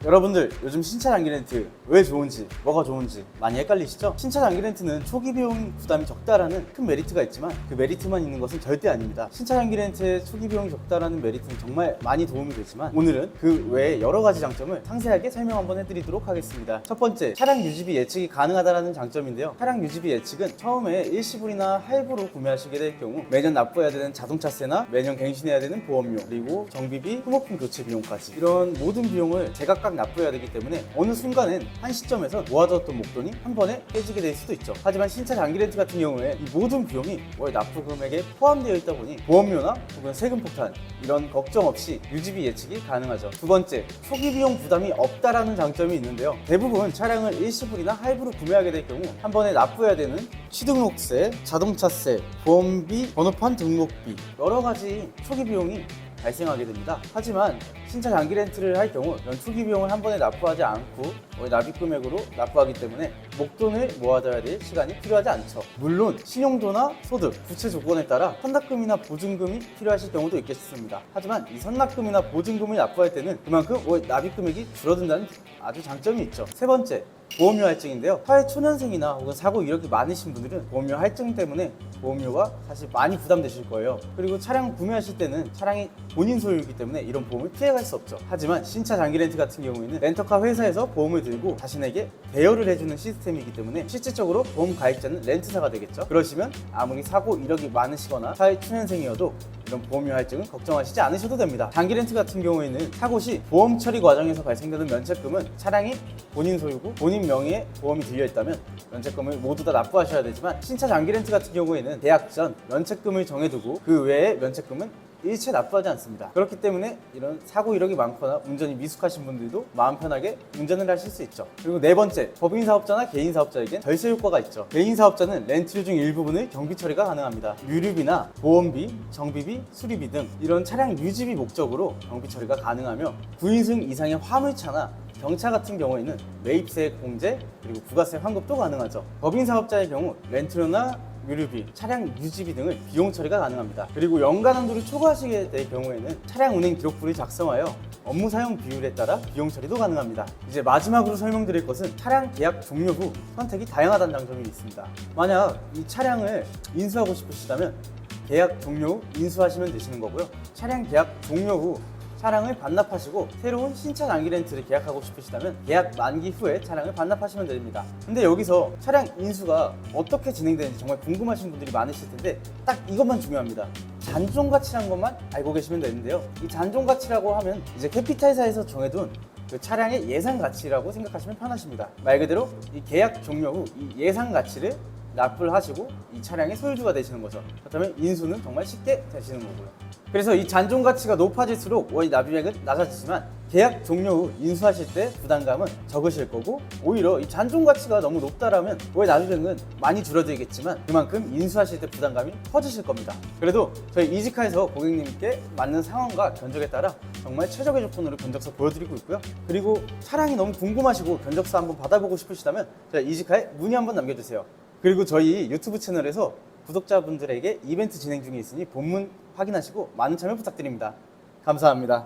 여러분들 요즘 신차 장기 렌트 왜 좋은지 뭐가 좋은지 많이 헷갈리시죠? 신차 장기 렌트는 초기 비용 부담이 적다라는 큰 메리트가 있지만 그 메리트만 있는 것은 절대 아닙니다. 신차 장기 렌트의 초기 비용이 적다라는 메리트는 정말 많이 도움이 되지만 오늘은 그 외에 여러 가지 장점을 상세하게 설명 한번 해드리도록 하겠습니다. 첫 번째, 차량 유지비 예측이 가능하다는 장점인데요. 차량 유지비 예측은 처음에 일시불이나 할부로 구매하시게 될 경우 매년 납부해야 되는 자동차세나 매년 갱신해야 되는 보험료 그리고 정비비, 소모품 교체 비용까지 이런 모든 비용을 제각각 납부해야 되기 때문에 어느 순간엔 한 시점에서 모아뒀던 목돈이 한 번에 깨지게 될 수도 있죠. 하지만 신차 장기 렌트 같은 경우에 이 모든 비용이 월 납부 금액에 포함되어 있다 보니 보험료나 혹은 세금 폭탄 이런 걱정 없이 유지비 예측이 가능하죠. 두 번째, 초기 비용 부담이 없다라는 장점이 있는데요. 대부분 차량을 일시불이나 할부로 구매하게 될 경우 한 번에 납부해야 되는 취등록세, 자동차세, 보험비, 번호판 등록비 여러 가지 초기 비용이 발생하게 됩니다. 하지만 신차 장기 렌트를 할 경우 이런 초기 비용을 한 번에 납부하지 않고 납입 금액으로 납부하기 때문에 목돈을 모아둬야 될 시간이 필요하지 않죠. 물론 신용도나 소득, 부채 조건에 따라 선납금이나 보증금이 필요하실 경우도 있겠습니다. 하지만 이 선납금이나 보증금을 납부할 때는 그만큼 납입 금액이 줄어든다는 아주 장점이 있죠. 세 번째, 보험료 할증인데요. 사회 초년생이나 혹은 사고 이력이 많으신 분들은 보험료 할증 때문에 보험료가 사실 많이 부담되실 거예요. 그리고 차량 구매하실 때는 차량이 본인 소유이기 때문에 이런 보험을 피해갈 수 없죠. 하지만 신차 장기 렌트 같은 경우에는 렌터카 회사에서 보험을 들고 자신에게 대여를 해주는 시스템이기 때문에 실질적으로 보험 가입자는 렌트사가 되겠죠. 그러시면 아무리 사고 이력이 많으시거나 사회 초년생이어도 이런 보험료 할증은 걱정하시지 않으셔도 됩니다. 장기 렌트 같은 경우에는 사고 시 보험 처리 과정에서 발생되는 면책금은 차량이 본인 소유고 본인 명의의 보험이 들려있다면 면책금을 모두 다 납부하셔야 되지만 신차 장기 렌트 같은 경우에는 계약 전 면책금을 정해두고 그 외에 면책금은 일체 납부하지 않습니다. 그렇기 때문에 이런 사고 이력이 많거나 운전이 미숙하신 분들도 마음 편하게 운전을 하실 수 있죠. 그리고 네 번째, 법인 사업자나 개인 사업자에겐 절세 효과가 있죠. 개인 사업자는 렌트료 중 일부분의 경비 처리가 가능합니다. 유류비나 보험비, 정비비, 수리비 등 이런 차량 유지비 목적으로 경비 처리가 가능하며 9인승 이상의 화물차나 경차 같은 경우에는 매입세 공제 그리고 부가세 환급도 가능하죠. 법인 사업자의 경우 렌트료나 유류비, 차량 유지비 등을 비용 처리가 가능합니다. 그리고 연간 한도를 초과하시게 될 경우에는 차량 운행 기록부를 작성하여 업무 사용 비율에 따라 비용 처리도 가능합니다. 이제 마지막으로 설명드릴 것은 차량 계약 종료 후 선택이 다양하다는 장점이 있습니다. 만약 이 차량을 인수하고 싶으시다면 계약 종료 후 인수하시면 되시는 거고요. 차량 계약 종료 후 차량을 반납하시고 새로운 신차 장기 렌트를 계약하고 싶으시다면 계약 만기 후에 차량을 반납하시면 됩니다. 근데 여기서 차량 인수가 어떻게 진행되는지 정말 궁금하신 분들이 많으실 텐데 딱 이것만 중요합니다. 잔존 가치란 것만 알고 계시면 되는데요. 이 잔존 가치라고 하면 이제 캐피탈사에서 정해둔 그 차량의 예상 가치라고 생각하시면 편하십니다. 말 그대로 이 계약 종료 후 이 예상 가치를 납부를 하시고 이 차량의 소유주가 되시는 거죠. 그렇다면 인수는 정말 쉽게 되시는 거고요. 그래서 이 잔존 가치가 높아질수록 월 납입액은 낮아지지만 계약 종료 후 인수하실 때 부담감은 적으실 거고 오히려 이 잔존 가치가 너무 높다라면 월 납입액은 많이 줄어들겠지만 그만큼 인수하실 때 부담감이 커지실 겁니다. 그래도 저희 이지카에서 고객님께 맞는 상황과 견적에 따라 정말 최적의 조건으로 견적서 보여드리고 있고요. 그리고 차량이 너무 궁금하시고 견적서 한번 받아보고 싶으시다면 저희 이지카에 문의 한번 남겨주세요. 그리고 저희 유튜브 채널에서 구독자분들에게 이벤트 진행 중에 있으니 본문 확인하시고 많은 참여 부탁드립니다. 감사합니다.